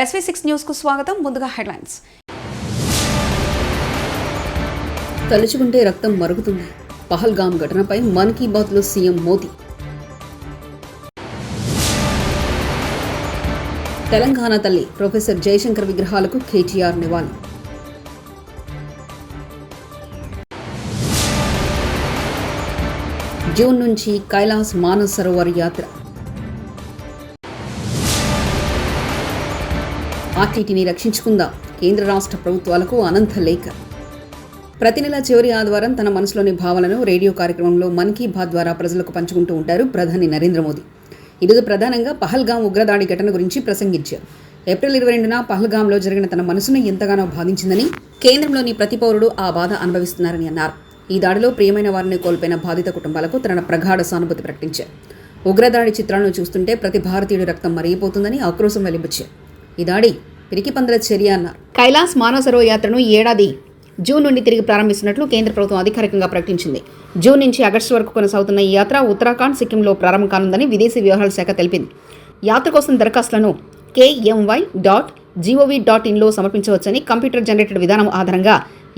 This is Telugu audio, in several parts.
SV6 న్యూస్ కు స్వాగతం. ముందుగా హెడ్లైన్స్. తలుచుకుంటే రక్తం మరుగుతుంది. పహల్గామ్ ఘటనపై మన్ కీ బాత్ లో సీఎం మోదీ. తెలంగాణ తల్లి ప్రొఫెసర్ జయశంకర్ విగ్రహాలకు కేటీఆర్ నివాళి. జూన్ నుంచి కైలాస్ మానస్ సరోవర్ యాత్ర. ఆర్టీటీని రక్షించుకుందాం. కేంద్ర రాష్ట్ర ప్రభుత్వాలకు అనంత లేఖ. ప్రతి నెల చివరి ఆదివారం తన మనసులోని భావనను రేడియో కార్యక్రమంలో మన్ కీ బాత్ ద్వారా ప్రజలకు పంచుకుంటూ ఉంటారు ప్రధాని నరేంద్ర మోదీ. ఈరోజు ప్రధానంగా పహల్గామ్ ఉగ్రదాడి ఘటన గురించి ప్రసంగించారు. ఏప్రిల్ 22న పహల్గామ్లో జరిగిన తన మనసును ఎంతగానో బాధించిందని, కేంద్రంలోని ప్రతి పౌరుడు ఆ బాధ అనుభవిస్తున్నారని అన్నారు. ఈ దాడిలో ప్రియమైన వారిని కోల్పోయిన బాధిత కుటుంబాలకు తన ప్రగాఢ సానుభూతి ప్రకటించారు. ఉగ్రదాడి చిత్రాలను చూస్తుంటే ప్రతి భారతీయుడి రక్తం మరిగిపోతుందని ఆక్రోశం వెలిబుచ్చారు. ఈ దాడి పిరికిపందల చర్య అన్నారు. కైలాస్ మానస్ సరోవర్ యాత్రను ఈ ఏడాది జూన్ నుండి తిరిగి ప్రారంభిస్తున్నట్లు కేంద్ర ప్రభుత్వం అధికారికంగా ప్రకటించింది. జూన్ నుంచి ఆగస్టు వరకు కొనసాగుతున్న ఈ యాత్ర ఉత్తరాఖండ్, సిక్కింలో ప్రారంభం కానుందని విదేశీ వ్యవహారాల శాఖ తెలిపింది. యాత్ర కోసం దరఖాస్తులను KMY.gov.in సమర్పించవచ్చని, కంప్యూటర్ జనరేటెడ్ విధానం ఆధారంగా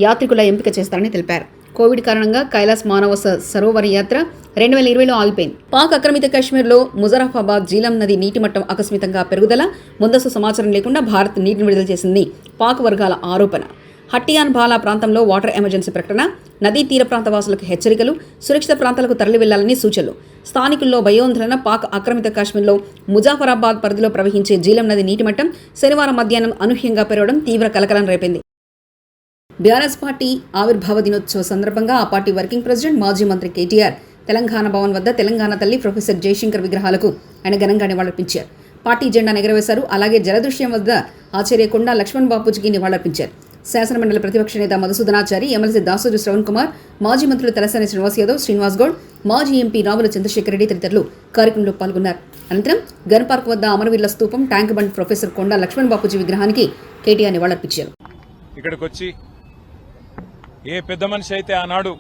యాత్రికుల ఎంపిక చేస్తారని తెలిపారు. కోవిడ్ కారణంగా కైలాస్ మానస్ సరోవర్ యాత్ర 2020లో ఆగిపోయింది. పాక్ ఆక్రమిత కాశ్మీర్లో ముజరాఫాబాద్ జీలం నది నీటి మట్టం ఆకస్మికంగా పెరుగుదల, ముందస్తు సమాచారం లేకుండా భారత్ నీటిని విడుదల చేసింది పాక్ వర్గాల ఆరోపణ. హట్టియాన్ బాలా ప్రాంతంలో వాటర్ ఎమర్జెన్సీ ప్రకటన, నదీ తీర ప్రాంత వాసులకు హెచ్చరికలు, సురక్షిత ప్రాంతాలకు తరలి వెళ్లాలని సూచనలు. స్థానికుల్లో భయోందోళన. పాక్ ఆక్రమిత కాశ్మీర్లో ముజాఫరాబాద్ పరిధిలో ప్రవహించే జీలం నది నీటి మట్టం శనివారం మధ్యాహ్నం అనూహ్యంగా పెరగడం తీవ్ర కలకలం రేపింది. బీఆర్ఎస్ పార్టీ ఆవిర్భావ దినోత్సవ సందర్భంగా ఆ పార్టీ వర్కింగ్ ప్రెసిడెంట్, మాజీ మంత్రి కేటీఆర్ తెలంగాణ భవన్ వద్ద తెలంగాణ తల్లి ప్రొఫెసర్ జయశంకర్ విగ్రహాలకు ఆయన ఘనంగా నివాళులర్పించారు. పార్టీ జెండా ఎగరవేశారు. అలాగే జలదృశ్యం వద్ద ఆచార్య కొండా లక్ష్మణ్ బాపూజీకి నివాళులర్పించారు. శాసనమండలి ప్రతిపక్ష నేత మధుసూదనాచారి, ఎమ్మెల్సీ దాసోజు శ్రవణ్ కుమార్, మాజీ మంత్రులు తలసాని శ్రీనివాస్ యాదవ్, శ్రీనివాస్ గౌడ్, మాజీ ఎంపీ రావుల చంద్రశేఖర్ రెడ్డి తదితరులు కార్యక్రమంలో పాల్గొన్నారు. అనంతరం గన్ పార్క్ వద్ద అమరవీరుల స్తూపం, ట్యాంక్ బండ్ ప్రొఫెసర్ కొండా లక్ష్మణ్ బాపూజీ విగ్రహానికి కేటీఆర్ నివాళులర్పించారు. ఇక్కడికొచ్చి ఏ పెద్ద మనిషి అయితే ఆనాడు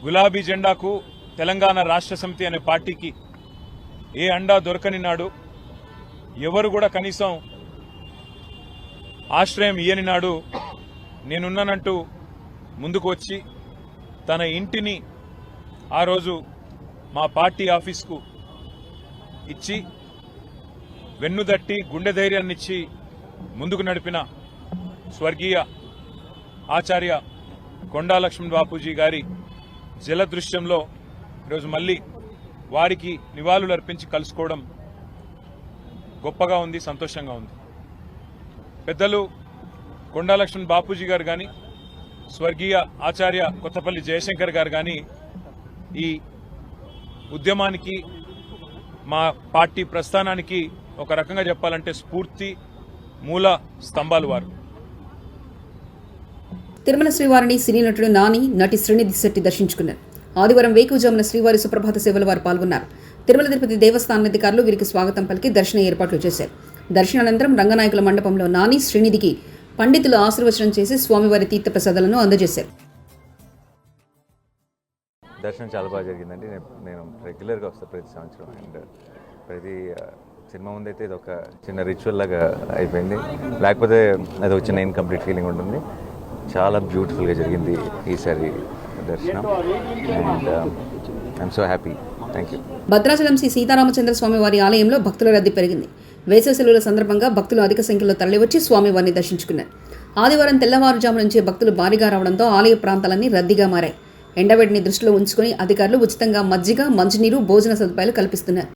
గులాబీ జెండాకు తెలంగాణ రాష్ట్ర సమితి అనే పార్టీకి ఏ అండా దొరకని నాడు, ఎవరు కూడా కనీసం ఆశ్రయం ఇయ్యని నాడు నేనున్నానంటూ ముందుకు వచ్చి తన ఇంటిని ఆ రోజు మా పార్టీ ఆఫీస్కు ఇచ్చి వెన్నుదట్టి గుండె ధైర్యాన్నిచ్చి ముందుకు నడిపిన స్వర్గీయ ఆచార్య కొండా లక్ష్మణ్ బాపూజీ గారి జలదృశ్యంలో ఈరోజు మళ్ళీ వారికి నివాళులు అర్పించి కలుసుకోవడం గొప్పగా ఉంది, సంతోషంగా ఉంది. పెద్దలు కొండా లక్ష్మణ్ బాపూజీ గారు కానీ, స్వర్గీయ ఆచార్య కొత్తపల్లి జయశంకర్ గారు కానీ ఈ ఉద్యమానికి, మా పార్టీ ప్రస్థానానికి ఒక రకంగా చెప్పాలంటే స్ఫూర్తి మూల స్తంభాలు వారు. తిరుమల శ్రీవారిని సినీ నటుడు నాని, నటి శ్రీనిధి శెట్టి దర్శించుకున్నారు. ఆదివారం వేకువజామున శ్రీవారి సుప్రభాత సేవల వారు పాల్గొన్నారు. తిరుమల తిరుపతి దేవస్థాన అధికారులు వీరికి స్వాగతం పలికి దర్శన ఏర్పాట్లు చేశారు. దర్శనానంతరం రంగనాయకుల మండపంలో నాని, శ్రీనిధికి పండితులు ఆశీర్వచనం చేసి స్వామివారి తీర్థ ప్రసాదాలను అందజేశారు. దర్శనం చాలా బాగా జరిగిందండి. నేను రెగ్యులర్గా వస్తాను ప్రతి సంవత్సరం. అండ్ ప్రతి సినిమా ముందైతే ఇది ఒక చిన్న రిచువల్ లాగా అయిపోయింది, లేకపోతే అది ఒక చిన్న ఇన్కంప్లీట్ ఫీలింగ్ ఉంటుంది. చాలా బ్యూటిఫుల్గా జరిగింది ఈసారి దర్శనం. And I'm so happy. Thank you. Bhadrachalam Shri Sitaramachandra Swamy వారి ఆలయంలో భక్తుల రద్దీ పెరిగింది. వేసవి సెలవుల సందర్భంగా భక్తులు అధిక సంఖ్యలో తరలివచ్చి స్వామివారిని దర్శించుకున్నారు. ఆదివారం తెల్లవారుజాము నుంచే భక్తులు భారీగా రావడంతో ఆలయ ప్రాంతాలన్నీ రద్దీగా మారాయి. ఎండవేడిని దృష్టిలో ఉంచుకుని అధికారులు ఉచితంగా మజ్జిగ, మంచినీరు, భోజన సదుపాయాలు కల్పిస్తున్నారు.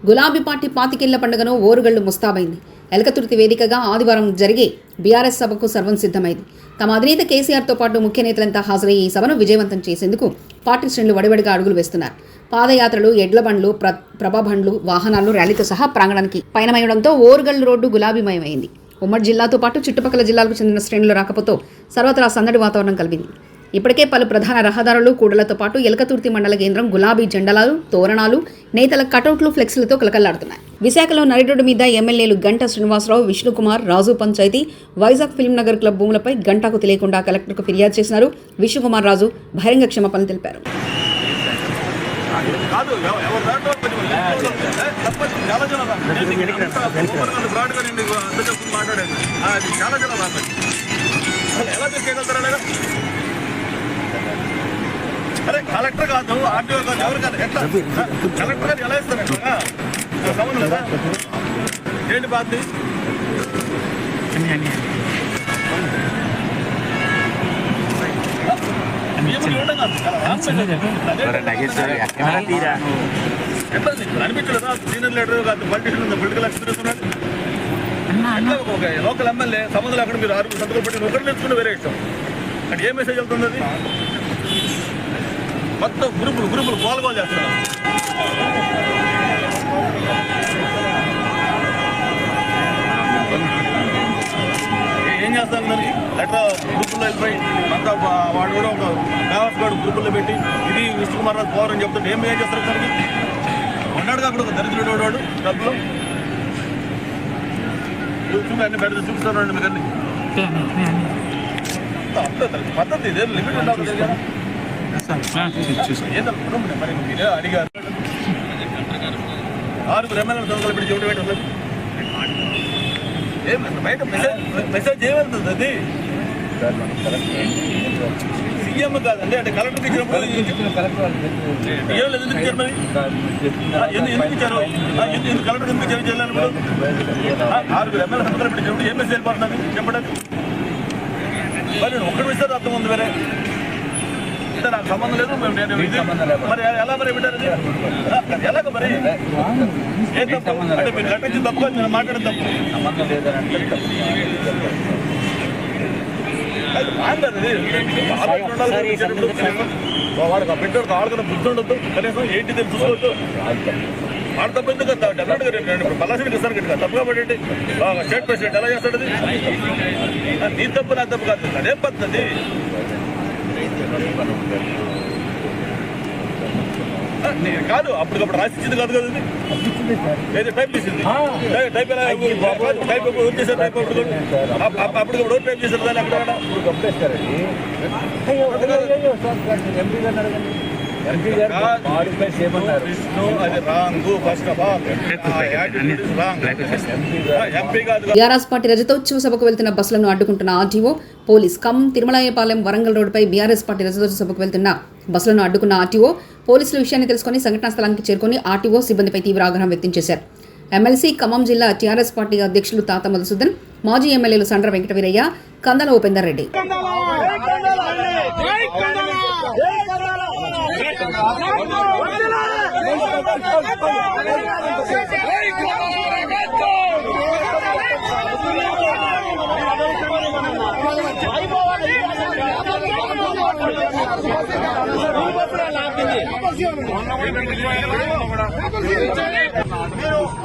గులాబీ పార్టీ పాతికేళ్ల పండుగను ఓరుగళ్లు ముస్తాబైంది. ఎలకతుర్తి వేదికగా ఆదివారం జరిగే బీఆర్ఎస్ సభకు సర్వం సిద్ధమైంది. తమ అధినేత కేసీఆర్తో పాటు ముఖ్య నేతలంతా హాజరయ్యే ఈ సభను విజయవంతం చేసేందుకు పార్టీ శ్రేణులు వడివడిగా అడుగులు వేస్తున్నారు. పాదయాత్రలు, ఎడ్ల బండ్లు, ప్రభా బండ్లు, వాహనాలు, ర్యాలీతో సహా ప్రాంగణానికి పయనమయ్యడంతో ఓరుగల్లు రోడ్డు గులాబీమయమైంది. ఉమ్మడి జిల్లాతో పాటు చుట్టుపక్కల జిల్లాలకు చెందిన శ్రేణుల రాకపోతే సర్వత్రా సందడి వాతావరణం కలిగింది. ఇప్పటికే పలు ప్రధాన రహదారులు కూడలతో పాటు ఎలకతుర్తి మండల కేంద్రం గులాబీ జెండాలు, తోరణాలు, నేతల కటౌట్లు, ఫ్లెక్సీలతో కలకల్లాడుతున్నాయి. విశాఖలో నడిరోడ్డు మీద ఎమ్మెల్యేలు గంటా శ్రీనివాసరావు, విష్ణుకుమార్, రాజు పంచాయతీ, వైజాగ్ ఫిల్మ్ నగర్ క్లబ్ భూములపై గంటాకు తెలియకుండా కలెక్టర్కు ఫిర్యాదు చేసినారు. విష్ణుకుమార్, రాజు బహిరంగ క్షమాపణలు తెలిపారు. అరే కలెక్టర్ కాదు, ఆర్టీఓ కాదు, ఎవరు కాదు, ఎట్లా కలెక్టర్ గారు ఎలా ఇస్తారు? సంబంధం లేదా? ఏంటి బాధ్యత? అనిపించలేదా? సీనియర్ లీడర్ కాదు, పొలిటికల్ ఎక్స్పీరియన్స్ ఉన్నాడు. ఒక లోకల్ ఎమ్మెల్యే సంబంధం అక్కడ మీరు 6 సంతకాలు పెట్టి ఒకటి నేర్చుకుంటే వేరే ఇష్టం. అంటే ఏ మెసేజ్ వెళ్తుంది? అది మొత్తం గ్రూపులు గోల్ చేస్తున్నారు. ఏం చేస్తాను దానికి? లెటర్ గ్రూపుల్లో వెళ్ళిపోయి అంతా వాడు కూడా ఒక కావాల్సి వాడు గ్రూపుల్లో పెట్టి ఇది విష్ణుకుమార్ రాజు పవర్ అని చెప్తుంటే ఏం చేస్తారు దానికి? ఉన్నాడు అక్కడ ఒక దరిద్రుడు వాడు డబ్బులు చూపి అన్ని పెద్ద చూపిస్తాను మీకు అన్ని పద్ధతి ఇదే లిమిట్ ఉండాలి కదా. మరి మీరే అడిగారు 6 ఎమ్మెల్యేల సంతకాలు పెట్టి చెవిటి పెట్టి వస్తుంది. ఏం బయట మెసేజ్ ఏమవుతుంది? అది సీఎం కాదండి, అంటే కలెక్టర్ ఇచ్చినప్పుడు ఏం లేదు. ఎందుకు ఇచ్చారు మరి? ఎందుకు ఇచ్చారు? ఎందుకు కలెక్టర్ ఎందుకు ఇచ్చారు? చేయాలన్నప్పుడు 6 ఎమ్మెల్యేల సంతకాలు పెట్టి చెవిటి ఏం మెసేజ్ వెళ్ళిపోతున్నది చెప్పడానికి? మరి ఒక్కడు ఇస్తారు అర్థం ఉంది వేరే. నాకు సంబంధం లేదు, మరి ఎలా మరి పెట్టారు? ఎలాగ మరి ఏ తప్పు? అంటే మీరు కట్టించిన తప్పు కాదు, నేను మాట్లాడే తప్పు. వాడికి పెట్టాడు ఆడుకున్న బుద్ధి ఉండొద్దు, కనీసం ఏంటి చూసుకోవద్దు. వాడు తప్పు ఎందుకు? డెఫినెట్గా పల్లాసిడికి ఇస్తారు కదా, తప్పుగా పడేటి స్టేట్ ప్రెసిడెంట్ ఎలా చేస్తాడు? అది నీ తప్పు నా తప్పు కాదు, అదేం పద్ధతి? కాదు అప్పటికప్పుడు రాసిచ్చింది కాదు కదా, ఇది టైప్ చేసింది. టైప్ ఎలా టైప్ ఓట్ చేశారు? టైప్ అప్పటికప్పుడు ఓట్ టైప్ చేశారు దాన్ని అక్కడ బీఆర్ఎస్ పార్టీ రజతోత్సవ సభకు వెళ్తున్న బస్సులను అడ్డుకుంటున్న ఆర్టీఓ, పోలీస్. ఖమ్మం తిరుమలాయపాలెం వరంగల్ రోడ్డుపై బీఆర్ఎస్ పార్టీ రజతోత్సవ సభకు వెళ్తున్న బస్సులను అడ్డుకున్న ఆర్టీఓ, పోలీసుల విషయాన్ని తెలుసుకుని సంఘటనా స్థలానికి చేరుకుని ఆర్టీఓ సిబ్బందిపై తీవ్ర ఆగ్రహం వ్యక్తం చేశారు. ఎమ్మెల్సీ ఖమ్మం జిల్లా టీఆర్ఎస్ పార్టీ అధ్యక్షులు తాత మధుసూదన్, మాజీ ఎమ్మెల్యేలు సండ్ర వెంకట వీరయ్య, కందాల ఉపేందర్ రెడ్డి.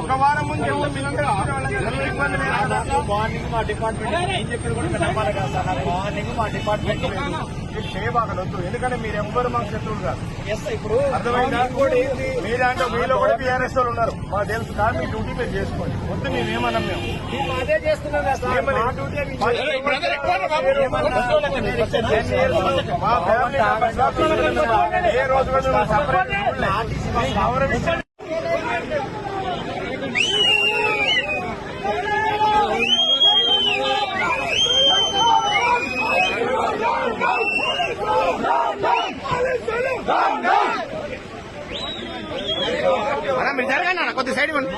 ఒక వారం ముందు మార్నింగ్ మా డిపార్ట్మెంట్ ఏం చెప్పేది కూడా నమ్మాలి కదా సార్. నాకు మార్నింగ్ మా డిపార్ట్మెంట్ మీరు చేయబాగలొద్దు, ఎందుకంటే మీరు ఎవ్వరు మాకు శత్రువులు కాదు. ఇప్పుడు అర్థమైందా? మీరంటే మీలో కూడా టీఆర్ఎస్ వాళ్ళు ఉన్నారు, మాకు తెలుసు. కానీ మీ డ్యూటీ మీరు చేసుకోండి, వద్దు మేమేమన్నాం. మేము అదే చేస్తున్నాం కదా సార్. మా ఫ్యామిలీ ఏ రోజు కూడా సపరేట్ గౌరవించండి. మీరు జరగండి కొద్ది సైడ్ ఇవ్వండి.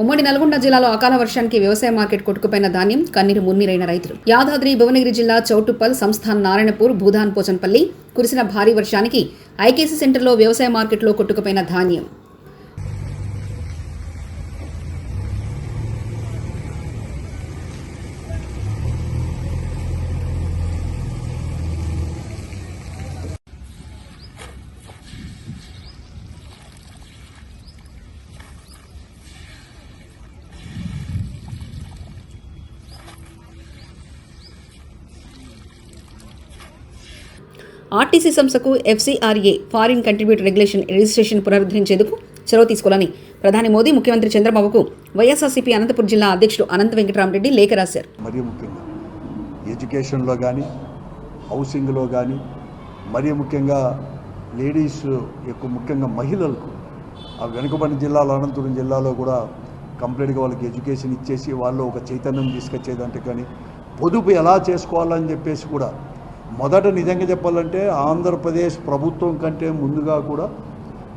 ఉమ్మడి నల్గొండ జిల్లాలో అకాల వర్షానికి వ్యవసాయ మార్కెట్ కొట్టుకుపోయిన ధాన్యం కన్నీరు మున్నీరైన రైతులు. యాదాద్రి భువనగిరి జిల్లా చౌటుప్పల్, సంస్థాన్ నారాయణపూర్, భూదాన్ పోచన్పల్లి కురిసిన భారీ వర్షానికి ఐకేసీ సెంటర్లో వ్యవసాయ మార్కెట్లో కొట్టుకుపోయిన ధాన్యం. ఆర్టీసీ సంస్థకు FCRA foreign contributor regulation registration పునరుద్ధరించేందుకు చొరవ తీసుకోవాలని ప్రధాని మోదీ ముఖ్యమంత్రి చంద్రబాబుకు వైఎస్ఆర్సీపీ అనంతపురం జిల్లా అధ్యక్షుడు అనంత వెంకటరామరెడ్డి లేఖ రాశారు. మరీ ముఖ్యంగా ఎడ్యుకేషన్లో కానీ హౌసింగ్లో కానీ మరీ ముఖ్యంగా లేడీస్ ఎక్కువ ముఖ్యంగా మహిళలకు ఆ వెనుకబడిన జిల్లాలో అనంతపురం జిల్లాలో కూడా కంప్లీట్గా వాళ్ళకి ఎడ్యుకేషన్ ఇచ్చేసి వాళ్ళు ఒక చైతన్యం తీసుకొచ్చేదంటే కానీ పొదుపు ఎలా చేసుకోవాలని చెప్పేసి కూడా మొదట నిజంగా చెప్పాలంటే ఆంధ్రప్రదేశ్ ప్రభుత్వం కంటే ముందుగా కూడా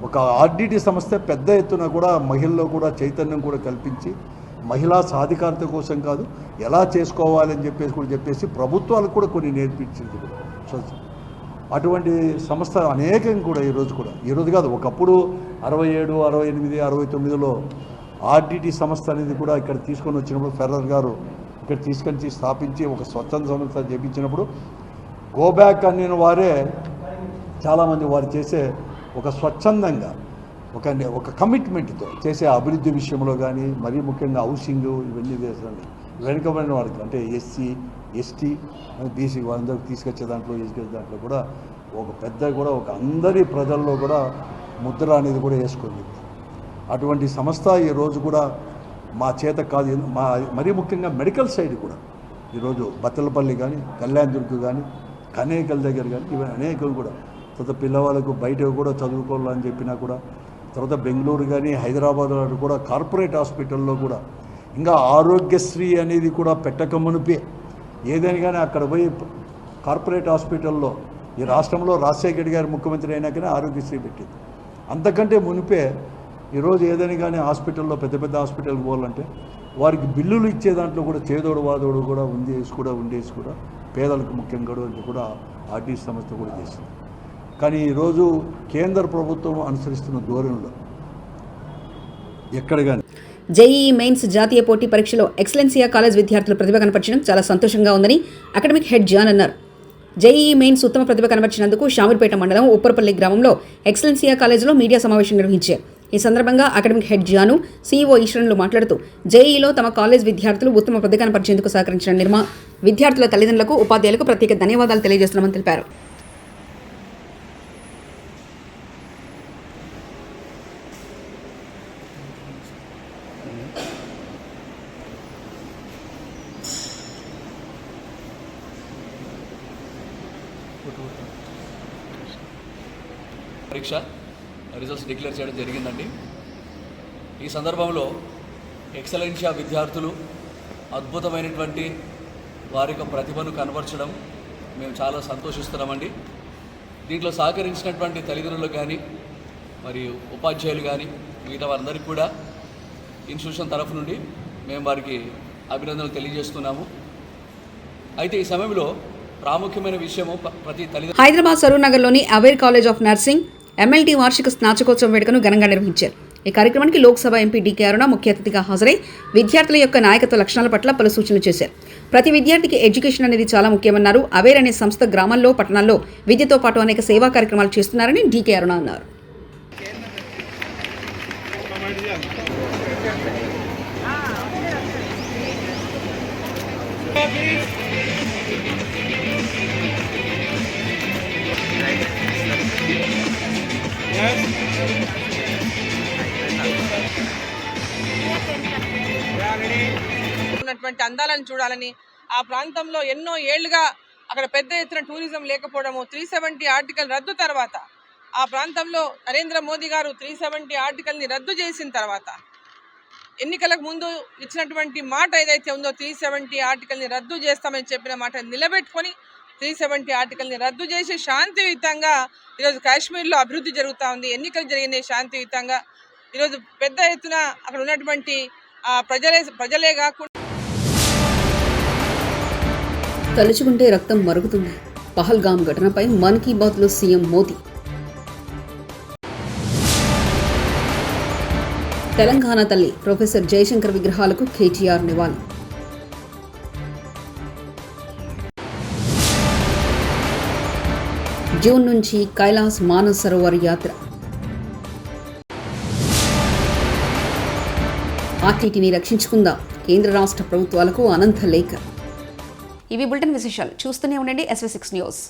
ఒక ఆర్డిటి సంస్థ పెద్ద ఎత్తున కూడా మహిళల్లో కూడా చైతన్యం కూడా కల్పించి మహిళా సాధికారత కోసం కాదు ఎలా చేసుకోవాలని చెప్పేసి ప్రభుత్వాలకు కూడా కొన్ని నేర్పించింది కూడా. సో అటువంటి సంస్థ అనేకం కూడా ఈరోజు కాదు ఒకప్పుడు 67, 68, 69లో ఆర్డిటి సంస్థ అనేది కూడా ఇక్కడ తీసుకొని వచ్చినప్పుడు ఫెర్రర్ గారు ఇక్కడ తీసుకొని స్థాపించి ఒక స్వచ్ఛంద సంస్థ చేపించినప్పుడు గోబ్యాక్ అనే వారే చాలామంది వారు చేసే ఒక స్వచ్ఛందంగా ఒక కమిట్మెంట్తో చేసే అభివృద్ధి విషయంలో కానీ మరీ ముఖ్యంగా హౌసింగ్ ఇవన్నీ చేస్తుంది వెనుకబడిన వారికి అంటే SC, ST, BC వాళ్ళందరికీ తీసుకొచ్చే దాంట్లో కూడా ఒక పెద్ద కూడా ఒక అందరి ప్రజల్లో కూడా ముద్ర అనేది కూడా వేసుకుంది. అటువంటి సంస్థ ఈరోజు కూడా మా చేత కాదు మరీ ముఖ్యంగా మెడికల్ సైడ్ కూడా ఈరోజు బత్తలపల్లి కానీ కళ్యాణదుర్గ్ కానీ కనేకల్ దగ్గర కానీ ఇవన్నీ అనేకం కూడా తర్వాత పిల్లవాళ్ళకు బయట కూడా చదువుకోవాలని చెప్పినా కూడా తర్వాత బెంగళూరు కానీ హైదరాబాద్ కూడా కార్పొరేట్ హాస్పిటల్లో కూడా ఇంకా ఆరోగ్యశ్రీ అనేది కూడా పెట్టక మునిపే ఏదైనా కానీ అక్కడ పోయి కార్పొరేట్ హాస్పిటల్లో ఈ రాష్ట్రంలో రాజశేఖర్ గారు ముఖ్యమంత్రి అయినాకనే ఆరోగ్యశ్రీ పెట్టింది. అంతకంటే మునిపే ఈరోజు ఏదైనా కానీ హాస్పిటల్లో పెద్ద హాస్పిటల్కి పోవాలంటే వారికి బిల్లులు ఇచ్చే దాంట్లో కూడా చేదోడు వాదోడు కూడా ఉండేసి కూడా పేదలకు ముఖ్యంగా కూడా ఆర్టీసీ సంస్థ కూడా చేసింది. కానీ ఈరోజు కేంద్ర ప్రభుత్వం అనుసరిస్తున్న ధోరణిలో ఎక్కడ కానీ జేఈఈ మెయిన్స్ జాతీయ పోటీ పరీక్షలో ఎక్సలెన్సియా కాలేజ్ విద్యార్థులు ప్రతిభ కనపరచడం చాలా సంతోషంగా ఉందని అకాడమిక్ హెడ్ జాన్ అన్నారు. జేఈఈ మెయిన్స్ ఉత్తమ ప్రతిభ కనబర్చినందుకు షామీర్పేట మండలం ఉప్పరపల్లి గ్రామంలో ఎక్సలెన్సియా కాలేజీలో మీడియా సమావేశం నిర్వహించారు. ఈ సందర్భంగా అకాడమిక్ హెడ్ జాను CEO ఈశ్వరన్లు మాట్లాడుతూ జేఈఈలో తమ కాలేజ్ విద్యార్థులు ఉత్తమ ప్రతిభ కనపరిచేందుకు సహకరించిన విద్యార్థుల తల్లిదండ్రులకు ఉపాధ్యాయులకు ప్రత్యేక ధన్యవాదాలు తెలియజేస్తున్నామని తెలిపారు. పరీక్ష రిజల్ట్స్ డిక్లేర్ చేయడం జరిగిందండి. ఈ సందర్భంలో ఎక్సలెన్షియా విద్యార్థులు అద్భుతమైనటువంటి వారి యొక్క ప్రతిభను కనబరచడం మేము చాలా సంతోషిస్తున్నామండి. దీంట్లో సహకరించినటువంటి తల్లిదండ్రులకు కానీ మరియు ఉపాధ్యాయులు కానీ మిగతా వారందరికీ కూడా ఇన్స్టిట్యూషన్ తరఫు నుండి మేము వారికి అభినందనలు తెలియజేస్తున్నాము. అయితే ఈ సమయంలో ప్రాముఖ్యమైన విషయము ప్రతి తల్లిదండ్రులు హైదరాబాద్ సరూర్ నగర్లోని aware college of nursing MLT వార్షిక స్నాతకోత్సవం వేడుకను ఘనంగా నిర్వహించారు. ఈ కార్యక్రమానికి లోక్సభ ఎంపీ DK అరుణ ముఖ్య అతిథిగా హాజరై విద్యార్థుల యొక్క నాయకత్వ లక్షణాల పట్ల పలు సూచనలు చేశారు. ప్రతి విద్యార్థికి ఎడ్యుకేషన్ అనేది చాలా ముఖ్యమన్నారు. అవేర్ అనే సంస్థ గ్రామాల్లో పట్టణాల్లో విద్యతో పాటు అనేక సేవా కార్యక్రమాలు చేస్తున్నారని DK అరుణ అన్నారు. ఉన్నటువంటి అందాలను చూడాలని ఆ ప్రాంతంలో ఎన్నో ఏళ్లుగా అక్కడ పెద్ద ఎత్తున టూరిజం లేకపోవడము 370 ఆర్టికల్ రద్దు తర్వాత ఆ ప్రాంతంలో నరేంద్ర మోదీ గారు 370 ఆర్టికల్ని రద్దు చేసిన తర్వాత ఎన్నికలకు ముందు ఇచ్చినటువంటి మాట ఏదైతే ఉందో 370 ఆర్టికల్ని రద్దు చేస్తామని చెప్పిన మాట నిలబెట్టుకొని 370 ఆర్టికల్ని రద్దు చేసి శాంతియుతంగా ఈరోజు కాశ్మీర్లో అభివృద్ధి జరుగుతూ ఉంది. ఎన్నికలు జరిగినాయి శాంతియుతంగా. ఈరోజు పెద్ద ఎత్తున అక్కడ ఉన్నటువంటి ప్రజలే కాకుండా తలుచుకుంటే రక్తం మరుగుతుంది. పహల్గామ్ ఘటనపై మన్ కీ బాత్లో సీఎం మోదీ. తెలంగాణ తల్లి ప్రొఫెసర్ జయశంకర్ విగ్రహాలకు KTR నివాళి. జూన్ నుంచి కైలాస్ మానస్ సరోవర్ యాత్ర. ఆర్టీటీని రక్షించుకుందాం. కేంద్ర రాష్ట్ర ప్రభుత్వాలకు అనంత లేఖ. ఇవి బులెటిన్ విశేషాలు. చూస్తూనే ఉండండి SV6 న్యూస్.